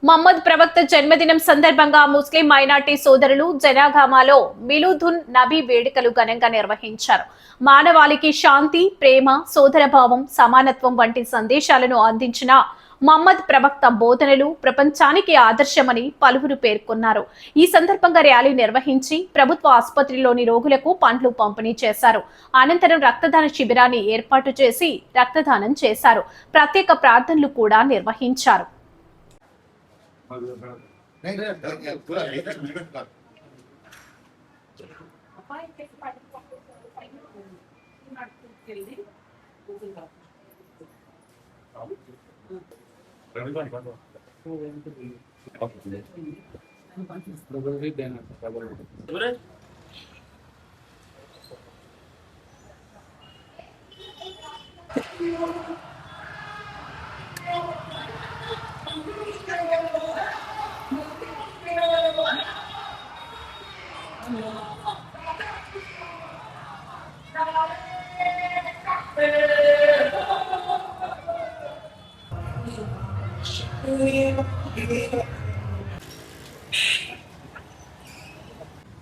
మహమ్మద్ ప్రవక్త జన్మదినం సందర్భంగా ముస్లిం మైనార్టీ సోదరులు జనాగామాలో మిలుదున్ నబీ వేడుకలు ఘనంగా నిర్వహించారు. మానవాళికి శాంతి, ప్రేమ, సోదరభావం, సమానత్వం వంటి సందేశాలను అందించిన మహమ్మద్ ప్రవక్త బోధనలు ప్రపంచానికి ఆదర్శమని పలువురు పేర్కొన్నారు. ఈ సందర్భంగా ర్యాలీ నిర్వహించి ప్రభుత్వ ఆసుపత్రిలోని రోగులకు పండ్లు పంపిణీ చేశారు. అనంతరం రక్తదాన శిబిరాన్ని ఏర్పాటు చేసి రక్తదానం చేశారు. ప్రత్యేక ప్రార్థనలు కూడా నిర్వహించారు.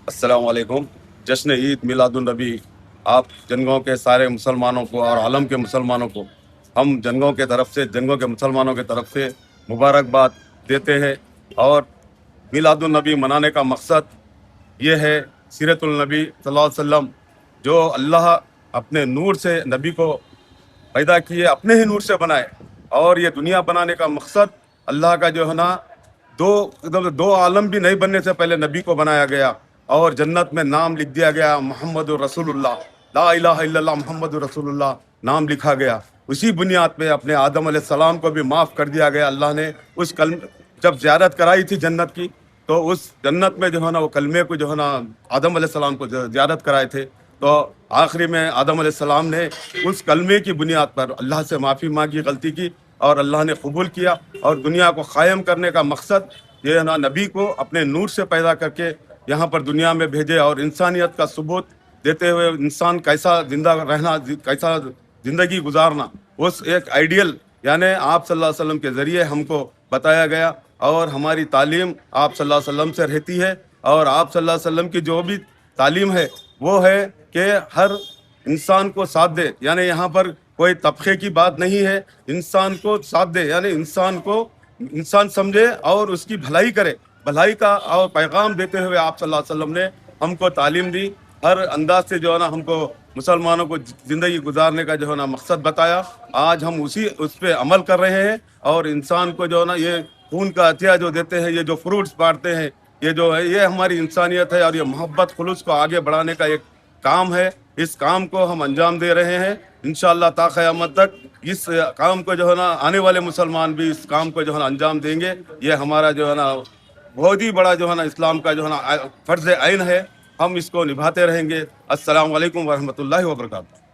अस्सलाम वालेकुम। जश्न ईद मिलादुन्नबी आप जनगांव के सारे मुसलमानों को और आलम के मुसलमानों को हम जनगांव के तरफ से, जनगांव के मुसलमानों के तरफ से मुबारकबाद देते हैं। और मिलादुन्नबी मनाने का मकसद ये है, सीरतुल नबी सल्लल्लाहु अलैहि वसल्लम जो अल्लाह अपने नूर से नबी को पैदा किए, अपने ही नूर से बनाए। और ये दुनिया बनाने का मकसद अल्लाह का जो है ना, दो आलम भी नहीं बनने से पहले नबी को बनाया गया और जन्नत में नाम लिख दिया गया, मोहम्मद रसूलुल्लाह, ला इलाहा इल्लल्लाह मोहम्मद रसूलुल्लाह नाम लिखा गया। उसी बुनियाद पे अपने आदम अलैहिस्सलाम को भी माफ़ कर दिया गया। अल्लाह ने उस जब ज़ियारत कराई थी जन्नत की, तो उस जन्नत में जो है ना वो कलमे को जो है ना आदम अलैहिस्सलाम को ज़ियारत कराए थे। तो आखिरी में आदम अलैहिस्सलाम ने उस कलमे की बुनियाद पर अल्लाह से माफ़ी मांगी, गलती की, और अल्लाह ने कबूल किया। और दुनिया को कायम करने का मकसद ये है ना, नबी को अपने नूर से पैदा करके यहाँ पर दुनिया में भेजे और इंसानियत का सबूत देते हुए इंसान कैसा जिंदा रहना, कैसा ज़िंदगी गुजारना, उस एक आइडियल यानी आप सल्लल्लाहु अलैहि वसल्लम के ज़रिए हमको बताया गया। और हमारी तालीम आप सल्लल्लाहु अलैहि वसल्लम से रहती है। और आप सल्लल्लाहु अलैहि वसल्लम की जो भी तालीम है वो है कि हर इंसान को साथ दे, यानी यहाँ पर कोई तबके की बात नहीं है, इंसान को साथ दे, यानी इंसान को इंसान समझे और उसकी भलाई करे। भलाई का और पैगाम देते हुए आप सल्लल्लाहु अलैहि वसल्लम ने हमको तालीम दी। हर अंदाज से जो है ना हमको मुसलमानों को ज़िंदगी गुजारने का जो है ना मकसद बताया। आज हम उस पर अमल कर रहे हैं। और इंसान को जो है ना ये खून का अतिया जो देते हैं, ये जो फ्रूट्स बांटते हैं, ये जो है ये हमारी इंसानियत है। और ये मोहब्बत खुलूस को आगे बढ़ाने का एक काम है। इस काम को हम अंजाम दे रहे हैं। इंशाअल्लाह ता क़यामत तक इस काम को जो है ना आने वाले मुसलमान भी इस काम को जो है ना अंजाम देंगे। ये हमारा जो है ना बहुत ही बड़ा जो है ना इस्लाम का जो है ना फ़र्ज़ ऐन है, हम इसको निभाते रहेंगे। अस्सलाम वालेकुम वरहमतुल्लाहि वबरकातुहू।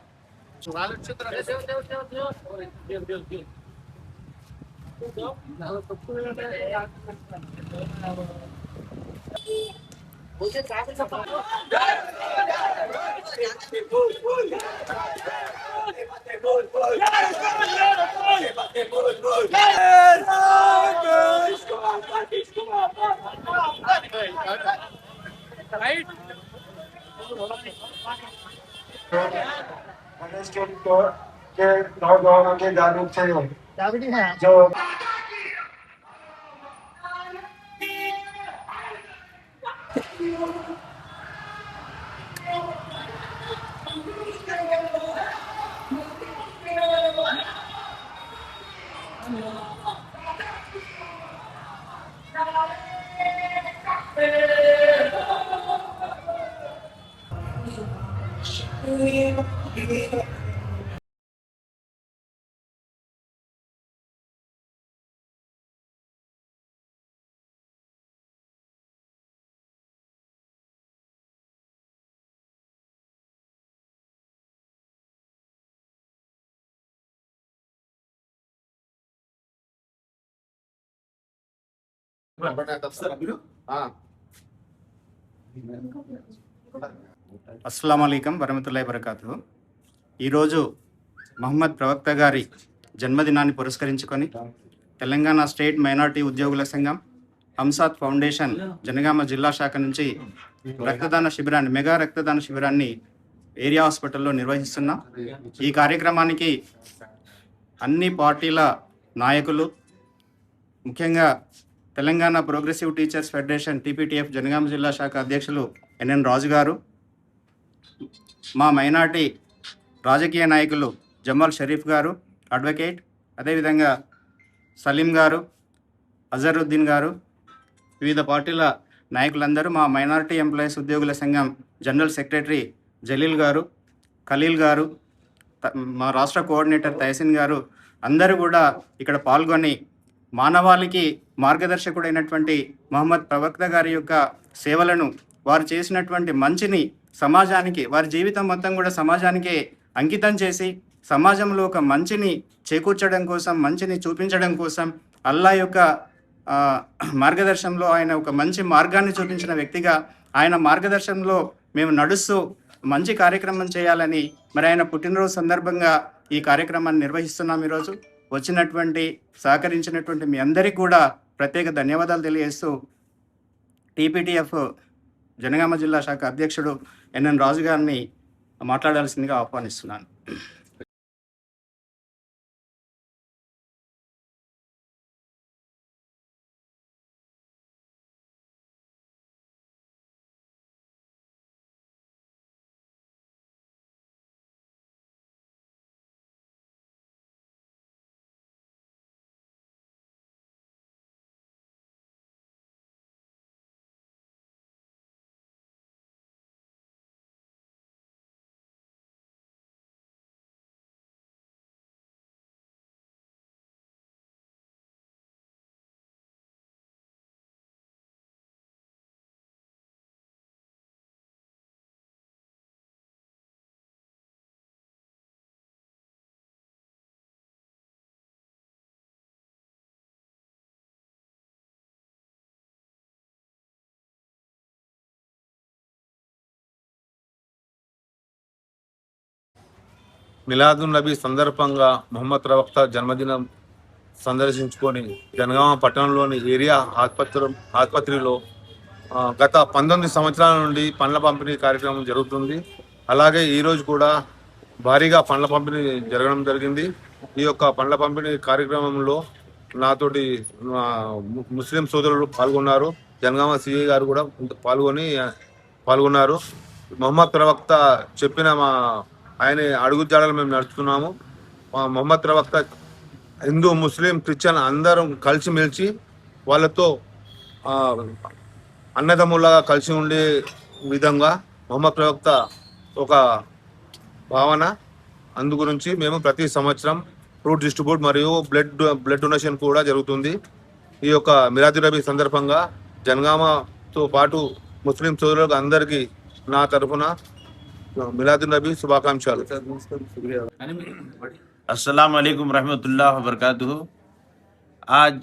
के नौजवानों के जानिब से जो అస్సలాముఅలైకుం వరహమతుల్లాహి వబరకాతుహు। ఈరోజు మహమ్మద్ ప్రవక్త గారి జన్మదినాన్ని పురస్కరించుకొని తెలంగాణ స్టేట్ మైనార్టీ ఉద్యోగుల సంఘం హంసాత్ ఫౌండేషన్ జనగామ జిల్లా శాఖ నుంచి రక్తదాన శిబిరాన్ని మెగా రక్తదాన శిబిరాన్ని ఏరియా హాస్పిటల్లో నిర్వహిస్తున్నాం. ఈ కార్యక్రమానికి అన్ని పార్టీల నాయకులు, ముఖ్యంగా Telangana progressive teachers federation TPTF Jangaon జిల్లా శాఖ అధ్యక్షులు NN రాజు గారు, మా మైనార్టీ రాజకీయ నాయకులు జమాల్ షరీఫ్ గారు అడ్వకేట్, అదేవిధంగా సలీం గారు, అజరుద్దీన్ గారు, వివిధ పార్టీల నాయకులందరూ, మా మైనారిటీ ఎంప్లాయీస్ ఉద్యోగుల సంఘం జనరల్ సెక్రటరీ జలీల్ గారు, ఖలీల్ గారు, మా రాష్ట్ర కోఆర్డినేటర్ తహసీన్ గారు అందరూ కూడా ఇక్కడ పాల్గొని మానవాళికి మార్గదర్శకుడైనటువంటి మహమ్మద్ ప్రవక్త గారి యొక్క సేవలను, వారు చేసినటువంటి మంచిని సమాజానికి, వారి జీవితం మొత్తం కూడా సమాజానికి అంకితం చేసి సమాజంలో ఒక మంచిని చేకూర్చడం కోసం, మంచిని చూపించడం కోసం అల్లా యొక్క మార్గదర్శనంలో ఆయన ఒక మంచి మార్గాన్ని చూపించిన వ్యక్తిగా ఆయన మార్గదర్శనంలో మేము నడుస్తూ మంచి కార్యక్రమం చేయాలని మరి ఆయన పుట్టినరోజు సందర్భంగా ఈ కార్యక్రమాన్ని నిర్వహిస్తున్నాం. ఈరోజు వచ్చినటువంటి సహకరించినటువంటి మీ అందరికీ కూడా ప్రత్యేక ధన్యవాదాలు తెలియజేస్తూ TPTF జనగామ జిల్లా శాఖ అధ్యక్షుడు NN రాజు గారిని మాట్లాడాల్సిందిగా ఆహ్వానిస్తున్నాను. మిలాదున్ నబీ సందర్భంగా మొహమ్మద్ ప్రవక్త జన్మదినం సందర్శించుకొని జనగామ పట్టణంలోని ఏరియా ఆసుపత్రిలో గత 19 సంవత్సరాల నుండి పండ్ల పంపిణీ కార్యక్రమం జరుగుతుంది. అలాగే ఈరోజు కూడా భారీగా పండ్ల పంపిణీ జరగడం జరిగింది. ఈ యొక్క పండ్ల పంపిణీ కార్యక్రమంలో నాతోటి ముస్లిం సోదరులు పాల్గొన్నారు. జనగామ CA గారు కూడా పాల్గొన్నారు. మొహమ్మద్ ప్రవక్త చెప్పిన ఆయన అడుగుజాడలు మేము నడుస్తున్నాము. మొహమ్మద్ ప్రవక్త హిందూ, ముస్లిం, క్రిస్టియన్ అందరం కలిసిమెలిసి వాళ్ళతో అన్నదమ్ములాగా కలిసి ఉండే విధంగా మొహమ్మద్ ప్రవక్త ఒక భావన. అందు గురించి మేము ప్రతి సంవత్సరం ఫ్రూట్ డిస్ట్రిబ్యూట్ మరియు బ్లడ్ డొనేషన్ కూడా జరుగుతుంది. ఈ యొక్క మిలాదున్ నబీ సందర్భంగా జనగామతో పాటు ముస్లిం సోదరులకు అందరికీ నా తరఫున मिलादुन नबी शुभाकांक्षालु। अस्सलाम वालेकुम रहमतुल्लाह व बरकातुहू। आज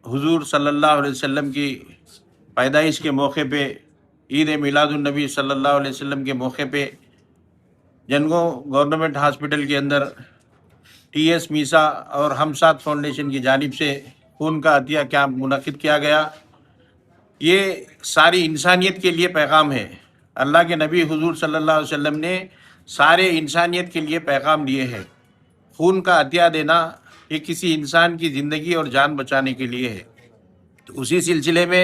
हुजूर सल्लल्लाहु अलैहि वसल्लम की पैदाइश के मौके पे, ईद मिलादुन नबी सल्लल्लाहु अलैहि वसल्लम के मौके पे जनगांव गवर्नमेंट हॉस्पिटल के अंदर TS मीसा और हमसात फाउंडेशन की जानिब से खून का अतिया कैंप मुनक़िद किया गया। ये सारी इंसानियत के लिए पैगाम है। अल्लाह के नबी हुजूर सल्लल्लाहु अलैहि वसल्लम ने सारे इंसानियत के लिए पैगाम दिए हैं। खून का अतिया देना ये किसी इंसान की ज़िंदगी और जान बचाने के लिए है। तो उसी सिलसिले में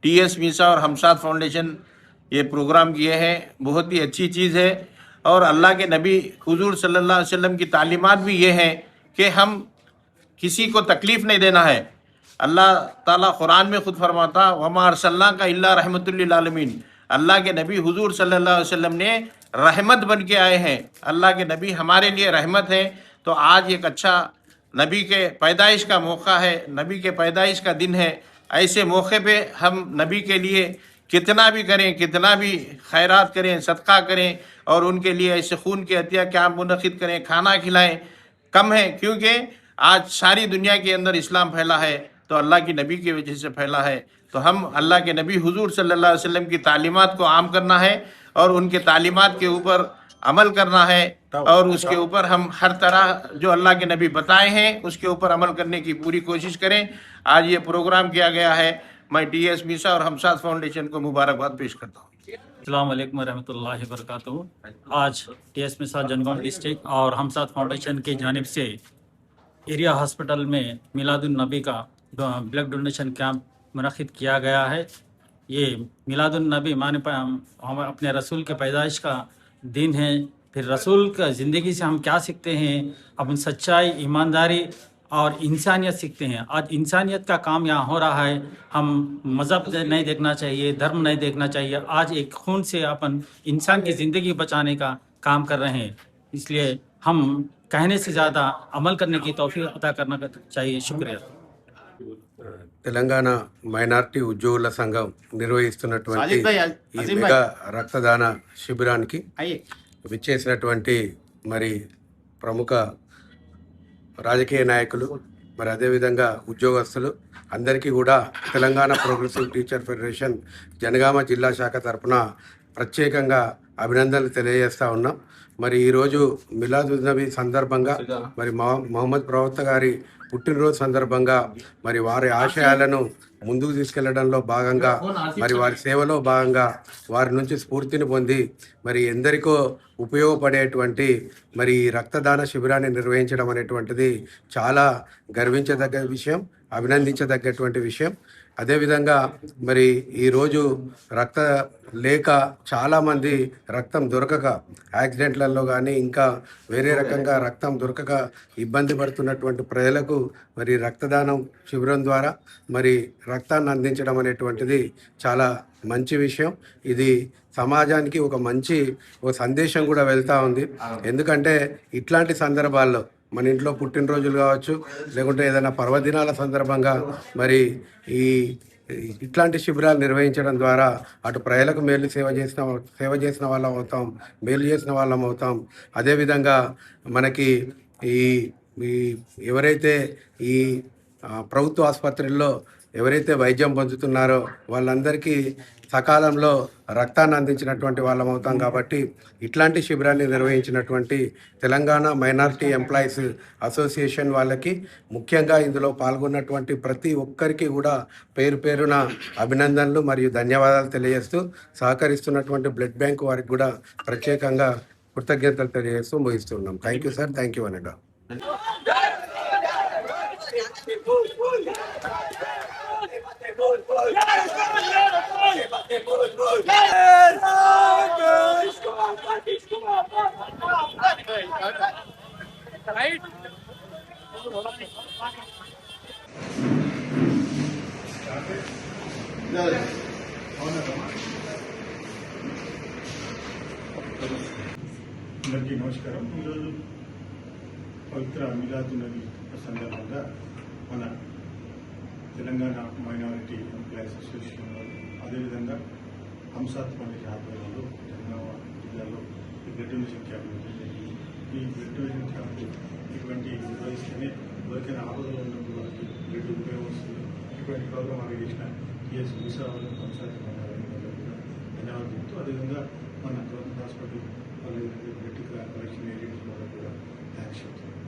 TS मीसा और हमसात फाउंडेशन ये प्रोग्राम किए हैं। बहुत ही अच्छी चीज़ है। और अल्लाह के नबी हुजूर सल्लल्लाहु अलैहि वसल्लम की तालीमात भी ये हैं कि हम किसी को तकलीफ़ नहीं देना है। अल्लाह ताला कुरान में ख़ुद फरमाता वमा अर्सलनाका इल्ला रहमतुल लिल आलमीन। अल्लाह के नबी हुजूर सल्लल्लाहु अलैहि वसल्लम ने रहमत बन के आए हैं। अल्लाह के नबी हमारे लिए रहमत है। तो आज एक अच्छा नबी के पैदाइश का मौका है, नबी के पैदाइश का दिन है। ऐसे मौके पे हम नबी के लिए कितना भी करें, कितना भी खैरात करें, सदका करें और उनके लिए ऐसे खून के अतिया कैंप मुनक़िद करें, खाना खिलाएं, कम है। क्योंकि आज सारी दुनिया के अंदर इस्लाम फैला है तो अल्लाह की नबी की वजह से फैला है। तो हम अल्लाह के नबी हुजूर सल्लल्लाहु अलैहि वसल्लम की तालीमात को आम करना है और उनके तालीमात के ऊपर अमल करना है और उसके ऊपर हम हर तरह जो अल्लाह के नबी बताए हैं उसके ऊपर अमल करने की पूरी कोशिश करें। आज ये प्रोग्राम किया गया है, मैं टीएस मीसा और हमसाद फाउंडेशन को मुबारकबाद पेश करता हूँ। अस्सलाम वालेकुम रहमतुल्लाहि वबरकातुहू। आज टीएस मिसाल जनगांव डिस्ट्रिक्ट और हमसाद फाउंडेशन की जानिब से एरिया हॉस्पिटल में मिलादुन नबी का ब्लड डोनेशन कैंप मुनक़िद किया गया है। ये मिलादुन नबी हम अपने रसूल के पैदाइश का दिन है। फिर रसूल का ज़िंदगी से हम क्या सीखते हैं? अपन सच्चाई, ईमानदारी और इंसानियत सीखते हैं। आज इंसानियत का काम यहाँ हो रहा है। हम मज़हब नहीं देखना चाहिए, धर्म नहीं देखना चाहिए। आज एक खून से अपन इंसान की ज़िंदगी बचाने का काम कर रहे हैं। इसलिए हम कहने से ज़्यादा अमल करने की तौफीक अता करना चाहिए। शुक्रिया। తెలంగాణ మైనార్టీ ఉద్యోగుల సంఘం నిర్వహిస్తున్నటువంటి సాజిద్ భాయ్, ఈ అజీం మెగా రక్తదాన శిబిరానికి आइए విచ్చేసినటువంటి మరి ప్రముఖ రాజకీయ నాయకులు, మరి అదేవిధంగా ఉద్యోగస్తులు అందరికీ కూడా Telangana progressive teacher federation Jangaon జిల్లా శాఖ తరఫున ప్రత్యేకంగా అభినందనలు తెలియజేస్తూ ఉన్నాం. మరి ఈరోజు మిలాదున్ నబీ సందర్భంగా మరి మహమ్మద్ ప్రవక్త గారి పుట్టినరోజు సందర్భంగా మరి వారి ఆశయాలను ముందుకు తీసుకెళ్లడంలో భాగంగా మరి వారి సేవలో భాగంగా వారి నుంచి స్ఫూర్తిని పొంది మరి ఎందరికో ఉపయోగపడేటువంటి మరి రక్తదాన శిబిరాన్ని నిర్వహించడం అనేటువంటిది చాలా గర్వించదగ్గ విషయం, అభినందించదగ్గటువంటి విషయం. అదేవిధంగా మరి ఈరోజు రక్త లేక చాలామంది రక్తం దొరకక యాక్సిడెంట్లలో కానీ ఇంకా వేరే రకంగా రక్తం దొరకక ఇబ్బంది పడుతున్నటువంటి ప్రజలకు మరి రక్తదానం శిబిరం ద్వారా మరి రక్తాన్ని అందించడం అనేటువంటిది చాలా మంచి విషయం. ఇది సమాజానికి ఒక సందేశం కూడా వెళ్తూ ఉంది. ఎందుకంటే ఇట్లాంటి సందర్భాల్లో మన ఇంట్లో పుట్టినరోజులు కావచ్చు, లేకుంటే ఏదైనా పర్వదినాల సందర్భంగా మరి ఇట్లాంటి శిబిరాలు నిర్వహించడం ద్వారా అటు ప్రజలకు సేవ చేసిన వాళ్ళం అవుతాం, మేలు చేసిన వాళ్ళం అవుతాం. అదేవిధంగా మనకి ఎవరైతే ఈ ప్రభుత్వ ఆసుపత్రుల్లో ఎవరైతే వైద్యం పొందుతున్నారో వాళ్ళందరికీ సకాలంలో రక్తాన్ని అందించినటువంటి వాళ్ళం అవుతాం. కాబట్టి ఇట్లాంటి శిబిరాన్ని నిర్వహించినటువంటి తెలంగాణ మైనారిటీ ఎంప్లాయీస్ అసోసియేషన్ వాళ్ళకి, ముఖ్యంగా ఇందులో పాల్గొన్నటువంటి ప్రతి ఒక్కరికి కూడా పేరు పేరున అభినందనలు మరియు ధన్యవాదాలు తెలియజేస్తూ, సహకరిస్తున్నటువంటి బ్లడ్ బ్యాంక్ వారికి కూడా ప్రత్యేకంగా కృతజ్ఞతలు తెలియజేస్తూ ముగిస్తున్నాం. Thank you sir, thank you అనగా. అందరికీ నమస్కారం. ఈరోజు పవిత్ర మిలాదున్ నబీ సందర్భంగా మన తెలంగాణ మైనారిటీ ఎంప్లాయీస్ అసోసియేషన్ వాళ్ళు, అదేవిధంగా హంసాద్ ఫౌండేషన్ ఆధ్వర్యంలో జనగామ జిల్లాలో ఈ బ్లడ్ డొనేషన్ క్యాంప్ జరిగింది. ఈ బ్లడ్ డొనేషన్ క్యాంప్ ఇటువంటి నిర్వహిస్తేనే ఎవరికైనా ఆపదలో ఉన్నప్పుడు వాళ్ళకి బ్లడ్ ఉపయోగం వస్తుంది. ఇటువంటి ప్రోగ్రామ్ ఆర్గనైజేషన్ టీఎస్ మిసా వాళ్ళు హంసాద్ ధన్యవాదాలు చెప్తూ, అదేవిధంగా మన గవర్నమెంట్ హాస్పిటల్ వాళ్ళు బ్లడ్ కలెక్షన్ ఏజెంట్స్ వాళ్ళకు కూడా థ్యాంక్స్ చెప్తున్నారు.